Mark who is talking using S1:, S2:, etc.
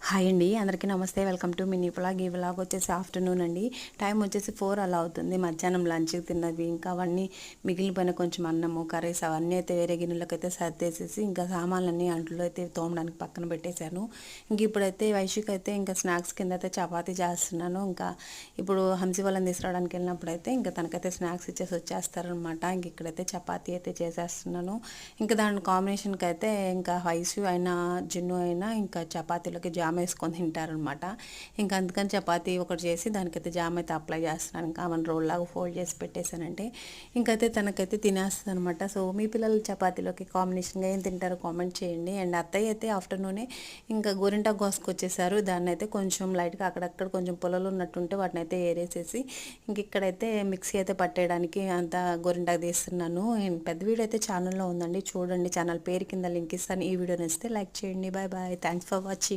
S1: Hi అండి, అందరికీ నమస్తే. Welcome to mini vlog. ఈ వ్లాగ్ వచ్చేసి ఆఫ్టర్నూన్ అండి. టైం వచ్చేసి 4 అలా అవుతుంది. మధ్యాహ్నం లంచ్కి తిన్నవి ఇంకా అవన్నీ మిగిలిపోయిన కొంచెం అన్నము కర్రీస్ అవన్నీ అయితే వేరే గిన్నెలోకి అయితే సర్దేసేసి ఇంకా సామాన్లన్నీ అంట్లో అయితే తోమడానికి పక్కన పెట్టేశాను. ఇంక ఇప్పుడైతే వైషుకి అయితే ఇంకా స్నాక్స్ కింద అయితే చపాతీ చేస్తున్నాను. ఇంకా ఇప్పుడు హంసి వాళ్ళని తీసుకురావడానికి వెళ్ళినప్పుడు అయితే ఇంకా తనకైతే స్నాక్స్ ఇచ్చేసి వచ్చేస్తారనమాట. ఇంక ఇక్కడైతే చపాతీ అయితే చేసేస్తున్నాను. ఇంకా దాని కాంబినేషన్కి అయితే ఇంకా వైషు అయినా జిన్ను అయినా ఇంకా చపాతీలోకి జామ్ వేసుకొని తింటారనమాట. ఇంకా అందుకని చపాతీ ఒకటి చేసి దానికైతే జామ్ అయితే అప్లై చేస్తున్నాను. ఇంకా అవన్నీ రోల్ లాగా ఫోల్డ్ చేసి పెట్టేశానంటే ఇంకైతే తనకైతే తినేస్తుంది అనమాట. సో మీ పిల్లలు చపాతీలోకి కాంబినేషన్గా ఏం తింటారో కామెంట్ చేయండి. అండ్ అత్తయ్య అయితే ఆఫ్టర్నూనే ఇంకా గోరింటాకు కోసుకొచ్చేసారు. దాన్ని అయితే కొంచెం లైట్గా అక్కడక్కడ కొంచెం పొలాలు ఉన్నట్టుంటే వాటిని అయితే ఏరేసేసి ఇంక ఇక్కడైతే మిక్సీ అయితే పట్టేయడానికి అంత గోరింటాకు తీస్తున్నాను. అండ్ పెద్ద వీడియో అయితే ఛానల్లో ఉందండి, చూడండి. ఛానల్ పేరు కింద లింక్ ఇస్తాను. ఈ వీడియో నచ్చితే లైక్ చేయండి. Bye bye, thanks for watching.